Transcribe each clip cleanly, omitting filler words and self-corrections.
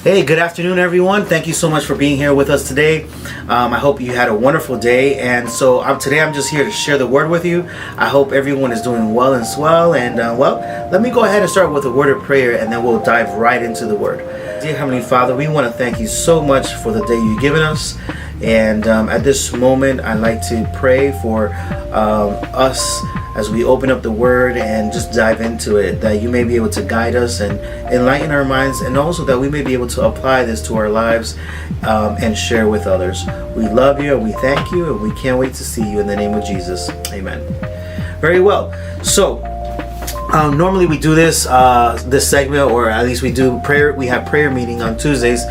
Hey, good afternoon, everyone. Thank you so much for being here with us today. I hope you had a wonderful day. And so today I'm just here to share the word with you. I hope everyone is doing well and swell. And let me go ahead and start with a word of prayer, and then we'll dive right into the word. Dear Heavenly Father, we want to thank you so much for the day you've given us. And at this moment, I'd like to pray for us as we open up the word and just dive into it, that you may be able to guide us and enlighten our minds, and also that we may be able to apply this to our lives and share with others. We love you and we thank you, and we can't wait to see you in the name of Jesus. Amen. Very well. So normally we do this segment, or at least we do prayer. We have prayer meeting on Tuesdays,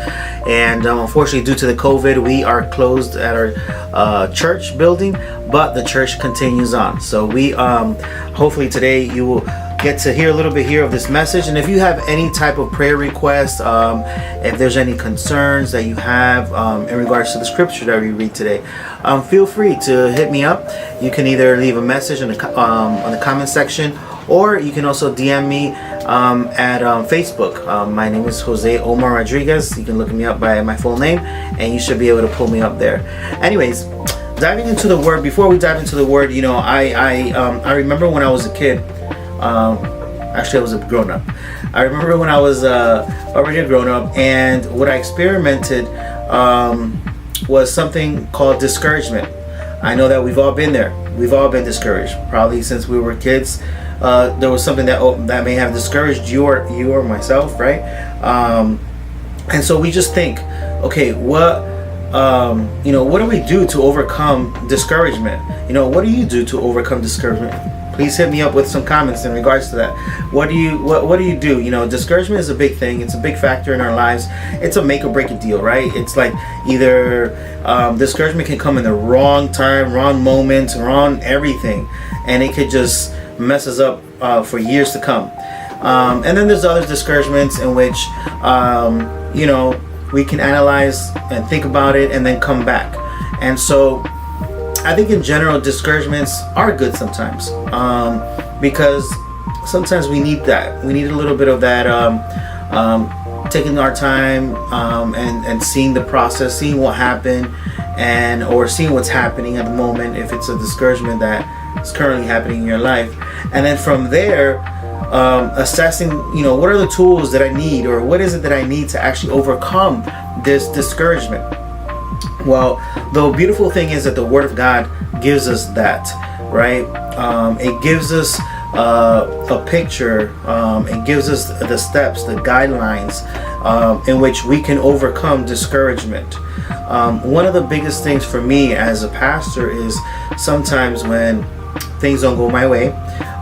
and unfortunately, due to the COVID, we are closed at our church building, but the church continues on. So we hopefully today you will get to hear a little bit here of this message. And if you have any type of prayer request, if there's any concerns that you have in regards to the scripture that we read today, feel free to hit me up. You can either leave a message on the comment section, or you can also DM me at Facebook. My name is Jose Omar Rodriguez. You can look me up by my full name, and you should be able to pull me up there. Anyways, diving into the word. Before we dive into the word, I remember when I was a kid. Actually, I was a grown-up. I remember when I was already a grown-up, and what I experimented was something called discouragement. I know that we've all been there. We've all been discouraged, probably since we were kids. There was something that may have discouraged you or myself, right? And so we just think, okay, what do we do to overcome discouragement? What do you do to overcome discouragement? Please hit me up with some comments in regards to that. What do you do? Discouragement is a big thing. It's a big factor in our lives. It's a make or break a deal, right? It's like either discouragement can come in the wrong time, wrong moment, wrong everything, and it could just mess us up for years to come. And then there's other discouragements in which we can analyze and think about it and then come back. And so I think in general, discouragements are good sometimes, because sometimes we need that. We need a little bit of that, taking our time and seeing the process, seeing what happened, or seeing what's happening at the moment, if it's a discouragement that is currently happening in your life. And then from there, assessing, what are the tools that I need, or what is it that I need to actually overcome this discouragement. Well, the beautiful thing is that the Word of God gives us that, right? It gives us a picture. It gives us the steps, the guidelines in which we can overcome discouragement. One of the biggest things for me as a pastor is sometimes when things don't go my way,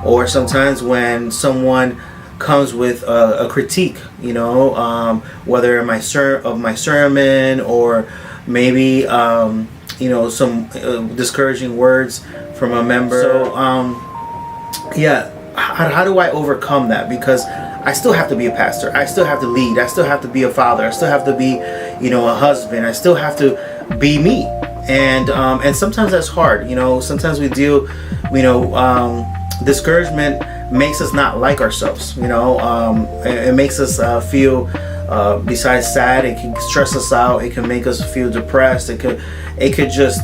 or sometimes when someone comes with a critique, whether of my sermon, or maybe some discouraging words from a member. So how do I overcome that? Because I still have to be a pastor. I still have to lead. I still have to be a father. I still have to be a husband. I still have to be me. And sometimes that's hard. Sometimes we deal, discouragement makes us not like ourselves. It makes us feel, besides sad, it can stress us out. It can make us feel depressed. It could just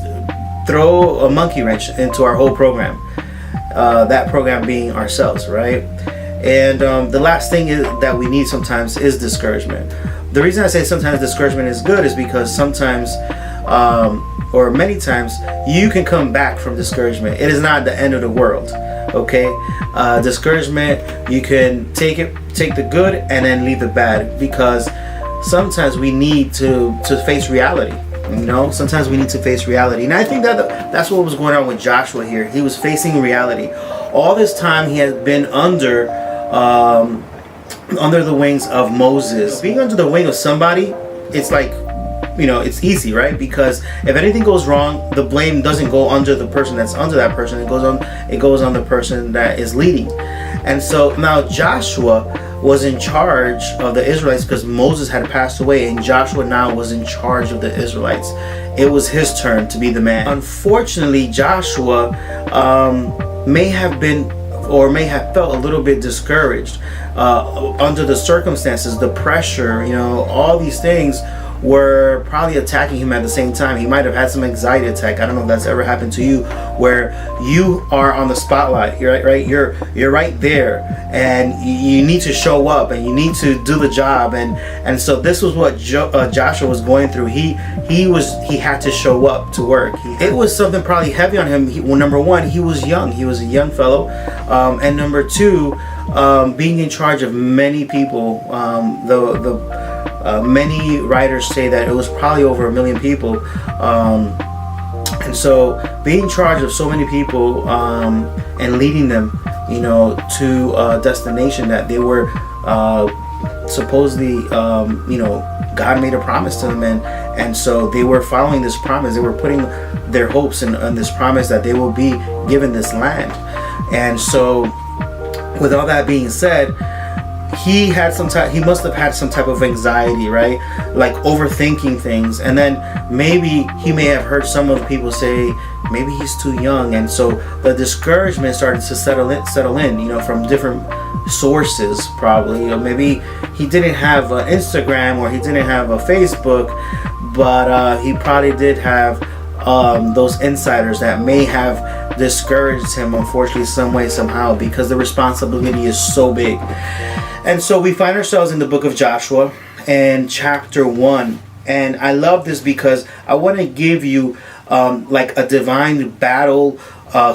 throw a monkey wrench into our whole program. That program being ourselves, right? And the last thing that we need sometimes is discouragement. The reason I say sometimes discouragement is good is because sometimes, or many times, you can come back from discouragement. It is not the end of the world. Okay, discouragement, you can take the good and then leave the bad, because sometimes we need to face reality. Sometimes we need to face reality, and I think that's what was going on with Joshua here. He was facing reality. All this time he had been under the wings of Moses. Being under the wing of somebody, it's like, it's easy, right? Because if anything goes wrong, the blame doesn't go under the person that's under that person. It goes on the person that is leading. And so now Joshua was in charge of the Israelites because Moses had passed away, and Joshua now was in charge of the Israelites. It was his turn to be the man. Unfortunately, Joshua may have been or may have felt a little bit discouraged under the circumstances, the pressure, all these things were probably attacking him at the same time. He might have had some anxiety attack. I don't know if that's ever happened to you, where you are on the spotlight. You're right. You're right there, and you need to show up, and you need to do the job. And so this was what Joshua was going through. He had to show up to work. It was something probably heavy on him. Number one, he was young. He was a young fellow, and number two, being in charge of many people. Many writers say that it was probably over 1 million people, and so being in charge of so many people and leading them, to a destination that they were supposedly, God made a promise to them, and so they were following this promise. They were putting their hopes in this promise that they will be given this land. And so, with all that being said, he must have had some type of anxiety, right? Like overthinking things. And then maybe he may have heard some of the people say, maybe he's too young. And so the discouragement started to settle in, from different sources probably. Or maybe he didn't have an Instagram, or he didn't have a Facebook, but he probably did have those insiders that may have discouraged him, unfortunately, some way, somehow, because the responsibility is so big. And so we find ourselves in the book of Joshua and chapter 1. And I love this because I want to give you like a divine battle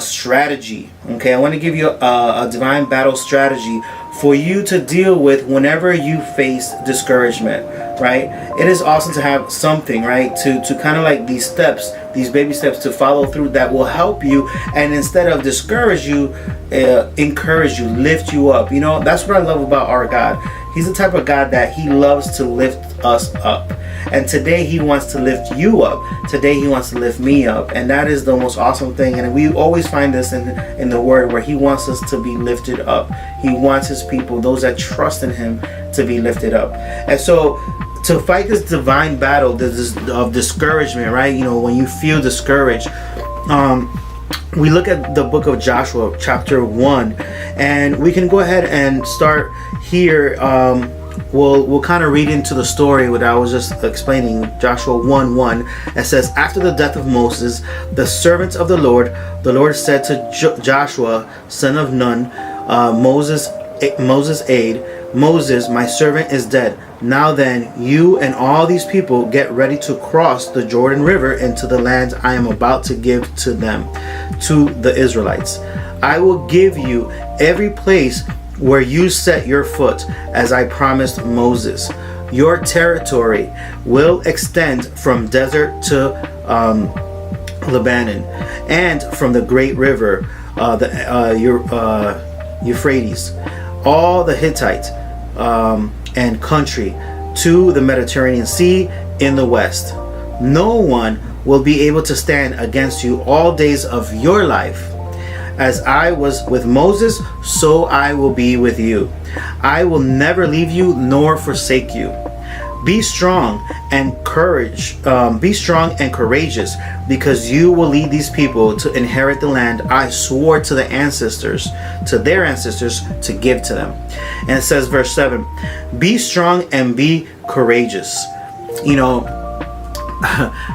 strategy. Okay, I want to give you a divine battle strategy for you to deal with whenever you face discouragement, right? It is awesome to have something, right, to kind of like these steps, these baby steps to follow through that will help you, and instead of discourage you, encourage you, lift you up. That's what I love about our God. He's the type of God that he loves to lift us up. And today he wants to lift you up. Today he wants to lift me up. And that is the most awesome thing. And we always find this in the word, where he wants us to be lifted up. He wants his people, those that trust in him, to be lifted up. And so to fight this divine battle of discouragement, right? When you feel discouraged, we look at the book of Joshua, chapter 1, and we can go ahead and start here. We'll kind of read into the story what I was just explaining. Joshua 1:1. It says, after the death of Moses, the servant of the Lord said to Joshua, son of Nun, Moses' aide, Moses, my servant, is dead. Now then, you and all these people get ready to cross the Jordan River into the land I am about to give to them, to the Israelites. I will give you every place where you set your foot, as I promised Moses. Your territory will extend from desert to Lebanon, and from the great river, Euphrates, all the Hittite and country, to the Mediterranean Sea in the west. No one will be able to stand against you all days of your life. As I was with Moses, so I will be with you. I will never leave you nor forsake you. Be strong and courageous, because you will lead these people to inherit the land I swore to their ancestors to give to them. And it says, verse 7, be strong and be courageous.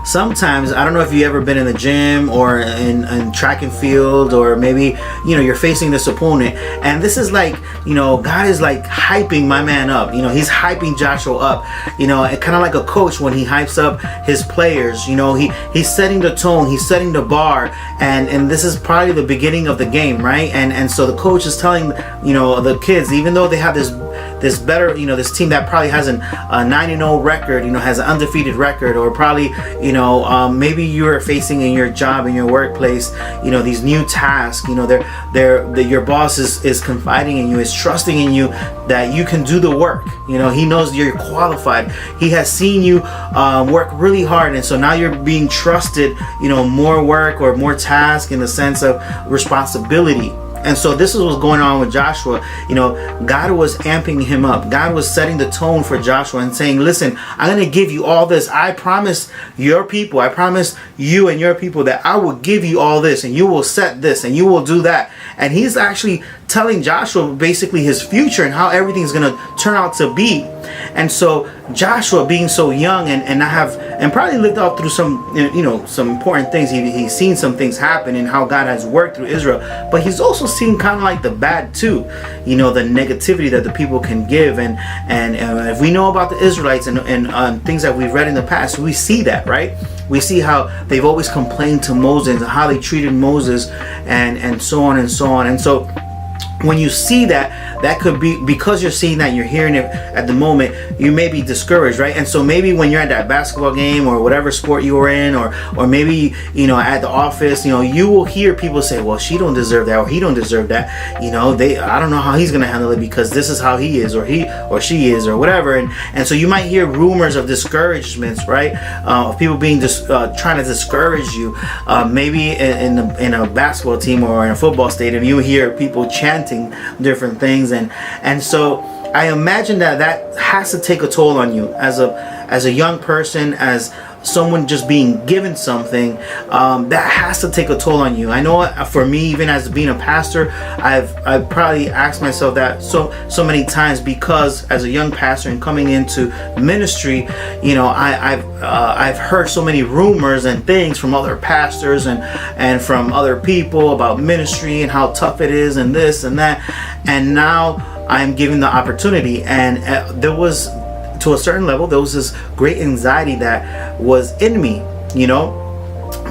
Sometimes, I don't know if you've ever been in the gym or in track and field, or maybe you're facing this opponent, and this is like God is like hyping my man up. He's hyping Joshua up, kind of like a coach when he hypes up his players. He's setting the tone, he's setting the bar, and this is probably the beginning of the game, right? And so the coach is telling the kids, even though they have this better, this team that probably has a 9-0 record, has an undefeated record, or probably, maybe you're facing in your job, in your workplace, these new tasks, your boss is confiding in you, is trusting in you that you can do the work. He knows you're qualified. He has seen you work really hard, and so now you're being trusted, more work or more task in the sense of responsibility. And so this is what's going on with Joshua. God was amping him up. God was setting the tone for Joshua and saying, listen, I'm going to give you all this. I promise your people, I promise you and your people that I will give you all this, and you will set this, and you will do that. And he's actually telling Joshua basically his future and how everything's going to turn out to be. And so Joshua, being so young and probably lived out through some important things. He's seen some things happen and how God has worked through Israel, but he's also seen kind of like the bad too, the negativity that the people can give. And if we know about the Israelites and things that we've read in the past, we see that, right? We see how they've always complained to Moses and how they treated Moses and so on and so on. And so when you see that could be because you're seeing that, you're hearing it at the moment, you may be discouraged, right? And so maybe when you're at that basketball game or whatever sport you were in, or maybe at the office, you will hear people say, well, she don't deserve that, or he don't deserve that. I don't know how he's gonna handle it because this is how he is, or he or she is, or whatever. And so you might hear rumors of discouragements, right? Of people being trying to discourage you. Maybe in a basketball team or in a football stadium, you hear people chanting different things, and so I imagine that has to take a toll on you as a young person, as someone just being given something, that has to take a toll on you. I know for me, even as being a pastor, I've probably asked myself that so many times, because as a young pastor and coming into ministry, I've heard so many rumors and things from other pastors and from other people about ministry and how tough it is and this and that, and now I'm given the opportunity, and there was, to a certain level, there was this great anxiety that was in me,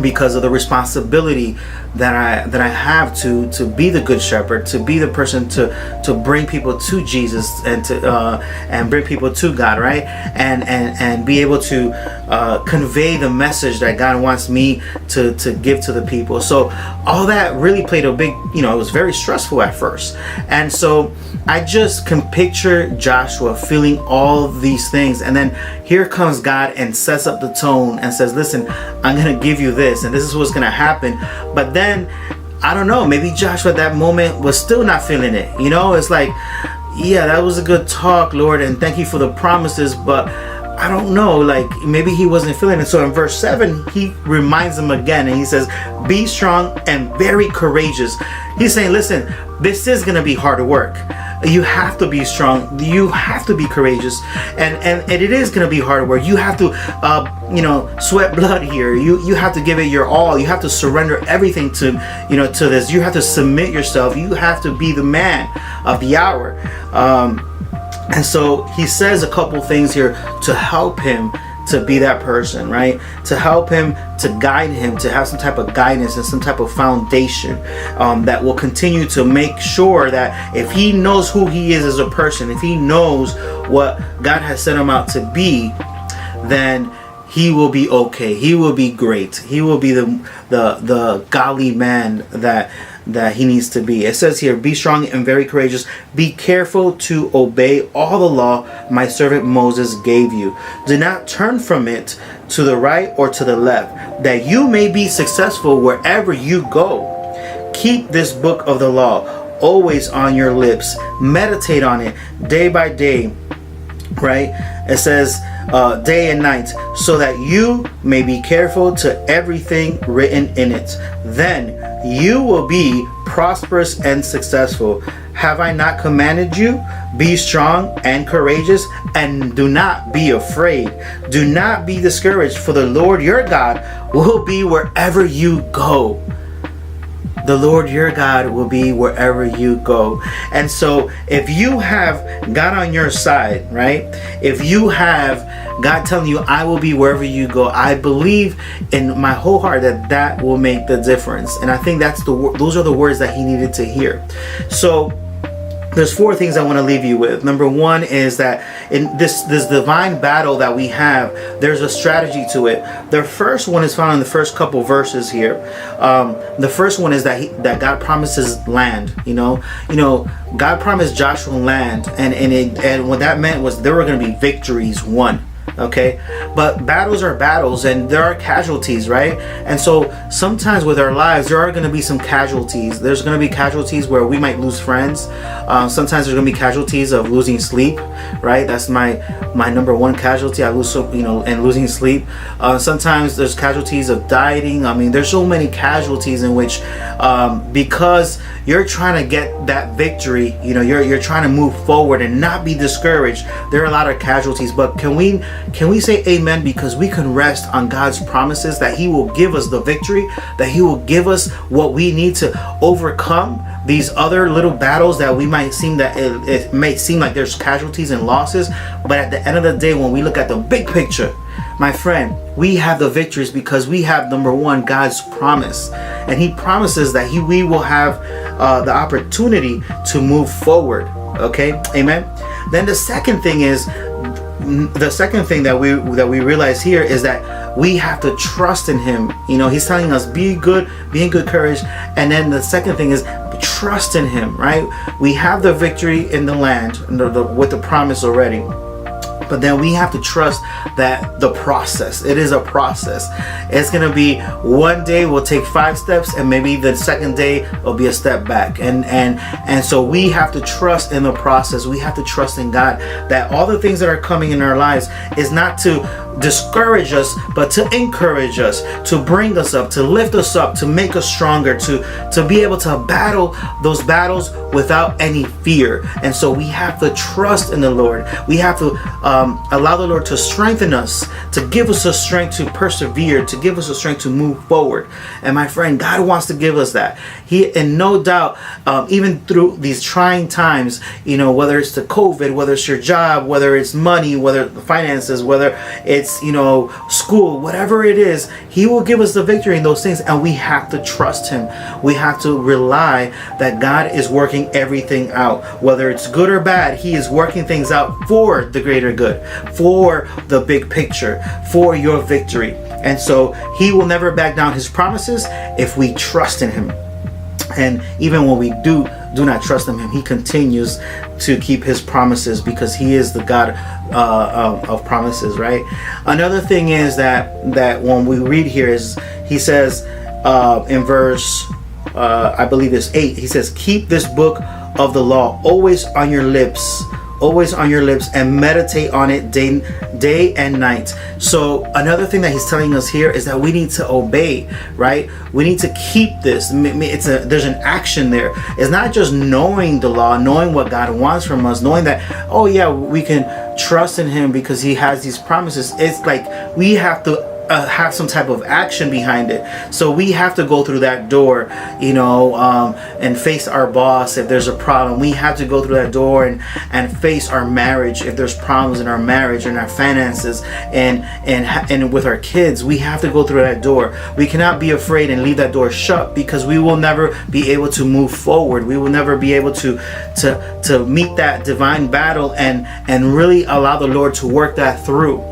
because of the responsibility that I have to be the good shepherd, to be the person to bring people to Jesus and bring people to God, right? And be able to convey the message that God wants me to give to the people. So all that really played a big, it was very stressful at first. And so I just can picture Joshua feeling all these things, and then here comes God and sets up the tone and says, listen, I'm gonna give you this, and this is what's gonna happen. But then I don't know, maybe Joshua at that moment was still not feeling it. It's like, yeah, that was a good talk, Lord, and thank you for the promises, but I don't know, like maybe he wasn't feeling it. So in verse 7, he reminds them again, and he says, be strong and very courageous. He's saying, listen, this is gonna be hard work. You have to be strong. You have to be courageous, and it is going to be hard work. You have to, sweat blood here. You have to give it your all. You have to surrender everything to this. You have to submit yourself. You have to be the man of the hour. And so he says a couple things here to help him to be that person, right? To help him, to guide him, to have some type of guidance and some type of foundation that will continue to make sure that if he knows who he is as a person, if he knows what God has set him out to be, then he will be okay. He will be great. He will be the godly man that he needs to be. It says here, be strong and very courageous. Be careful to obey all the law my servant Moses gave you. Do not turn from it to the right or to the left, that you may be successful wherever you go. Keep this book of the law always on your lips. Meditate on it day by day, right? It says day and night, so that you may be careful to everything written in it. Then you will be prosperous and successful. Have I not commanded you? Be strong and courageous, and do not be afraid. Do not be discouraged, for the Lord your God will be wherever you go. The Lord your God will be wherever you go. And so if you have God on your side, right? If you have God telling you, I will be wherever you go, I believe in my whole heart that will make the difference. And I think those are the words that he needed to hear. So there's 4 things I want to leave you with. Number 1 is that in this divine battle that we have, there's a strategy to it. The first one is found in the first couple verses here. The first one is that God promises land. God promised Joshua land, and what that meant was there were going to be victories won. Okay, but battles are battles, and there are casualties, right? And so sometimes with our lives there are going to be some casualties. There's going to be casualties where we might lose friends. Sometimes there's going to be casualties of losing sleep, right? That's my number one casualty. I lose, and losing sleep. Sometimes there's casualties of dieting. I mean, there's so many casualties in which because you're trying to get that victory, you're trying to move forward and not be discouraged. There are a lot of casualties, but can we say amen? Because we can rest on God's promises that He will give us the victory, that He will give us what we need to overcome these other little battles that we might seem that it may seem like there's casualties and losses, but at the end of the day, when we look at the big picture, my friend, we have the victories because we have, number one, God's promise, and He promises that we will have the opportunity to move forward. Okay, amen. Then the second thing that we realize here is that we have to trust in Him. He's telling us be in good courage, and then the second thing is trust in Him. Right? We have the victory in the land with the promise already. But then we have to trust that the process, it is a process. It's going to be one day we'll take 5 steps, and maybe the second day will be a step back. And so we have to trust in the process. We have to trust in God that all the things that are coming in our lives is not to discourage us, but to encourage us, to bring us up, to lift us up, to make us stronger, to be able to battle those battles without any fear. And so we have to trust in the Lord. We have to allow the Lord to strengthen us, to give us the strength to persevere, to give us the strength to move forward. And my friend, God wants to give us that. And no doubt, even through these trying times, whether it's the COVID, whether it's your job, whether it's money, whether the finances, whether it's school, whatever it is, He will give us the victory in those things, and we have to trust Him. We have to rely that God is working everything out, whether it's good or bad. He is working things out for the greater good, for the big picture, for your victory. And so He will never back down His promises if we trust in Him. And even when we do not trust in Him, He continues to keep His promises, because He is the God of promises, right? Another thing is that when we read here is He says in verse I believe it's 8, He says, keep this book of the law always on your lips, and meditate on it day and night. So another thing that He's telling us here is that we need to obey, right? We need to keep this. There's an action there. It's not just knowing the law, knowing what God wants from us, knowing that, oh yeah, we can trust in Him because He has these promises. It's like we have to have some type of action behind it. So we have to go through that door, and face our boss if there's a problem. We have to go through that door and face our marriage if there's problems in our marriage and our finances, and with our kids. We have to go through that door. We cannot be afraid and leave that door shut, because we will never be able to move forward. We will never be able to meet that divine battle and really allow the Lord to work that through.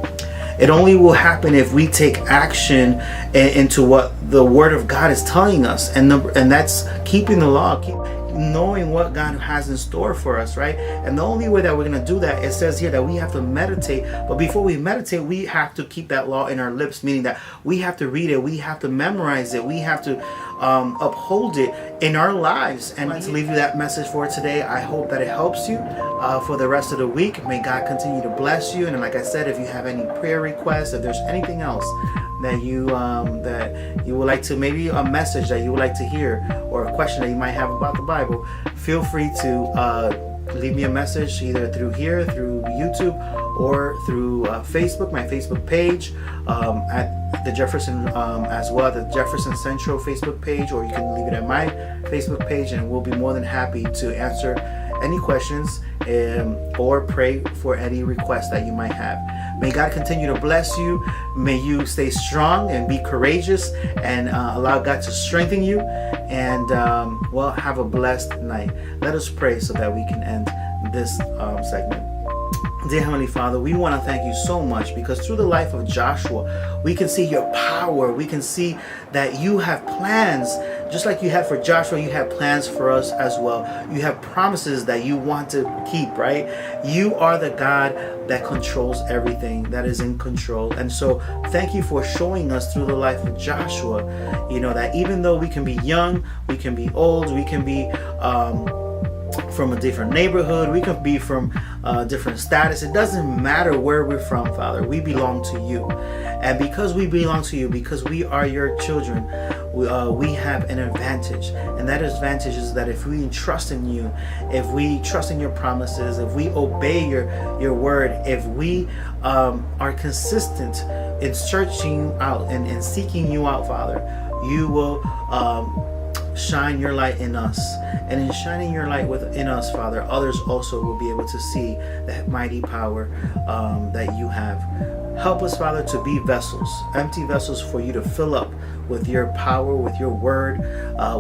It only will happen if we take action into what the Word of God is telling us, and that's keeping the law, knowing what God has in store for us, right? And the only way that we're going to do that, it says here that we have to meditate. But before we meditate, we have to keep that law in our lips, meaning that we have to read it, we have to memorize it, we have to uphold it in our lives. And to leave you that message for today, I hope that it helps you for the rest of the week. May God continue to bless you. And like I said, if you have any prayer requests, if there's anything else that you would like to, maybe a message that you would like to hear, or a question that you might have about the Bible, feel free to leave me a message either through YouTube, or through Facebook, my Facebook page, at the Jefferson as well, the Jefferson Central Facebook page, or you can leave it at my Facebook page, and we'll be more than happy to answer any questions or pray for any requests that you might have. May God continue to bless you. May you stay strong and be courageous, and allow God to strengthen you. And have a blessed night. Let us pray so that we can end this segment. Dear Heavenly Father, we want to thank you so much, because through the life of Joshua, we can see your power. We can see that you have plans just like you had for Joshua, you have plans for us as well. You have promises that you want to keep, right? You are the God that controls everything, that is in control. And so thank you for showing us through the life of Joshua, that even though we can be young, we can be old, we can be from a different neighborhood, we can be from different status. It doesn't matter where we're from, Father. We belong to you. And because we belong to you, because we are your children, we have an advantage. And that advantage is that if we trust in you, if we trust in your promises, if we obey your word, if we are consistent in searching out and seeking you out, Father, you will shine your light in us. And in shining your light within us, Father, others also will be able to see that mighty power that you have. Help us, Father, to be vessels, empty vessels for you to fill up with your power, with your word,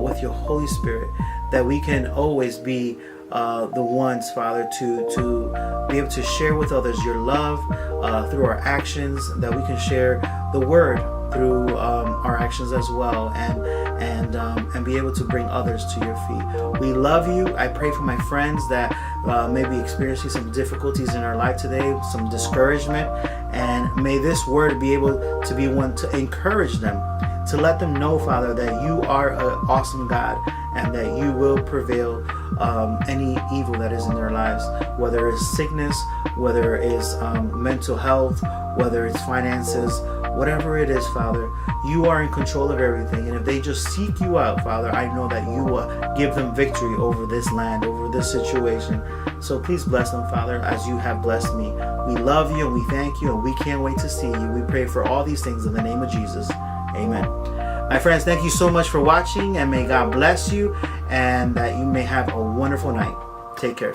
with your Holy Spirit, that we can always be the ones, Father, to be able to share with others your love through our actions, that we can share the word through our actions as well, and be able to bring others to your feet. We love you. I pray for my friends that may be experiencing some difficulties in our life today, some discouragement, and may this word be able to be one to encourage them, to let them know, Father, that you are an awesome God and that you will prevail any evil that is in their lives, whether it's sickness, whether it's mental health, whether it's finances, whatever it is, Father, you are in control of everything. And if they just seek you out, Father, I know that you will give them victory over this land, over this situation. So please bless them, Father, as you have blessed me. We love you and we thank you, and we can't wait to see you. We pray for all these things in the name of Jesus. Amen. My friends, thank you so much for watching, and may God bless you, and that you may have a wonderful night. Take care.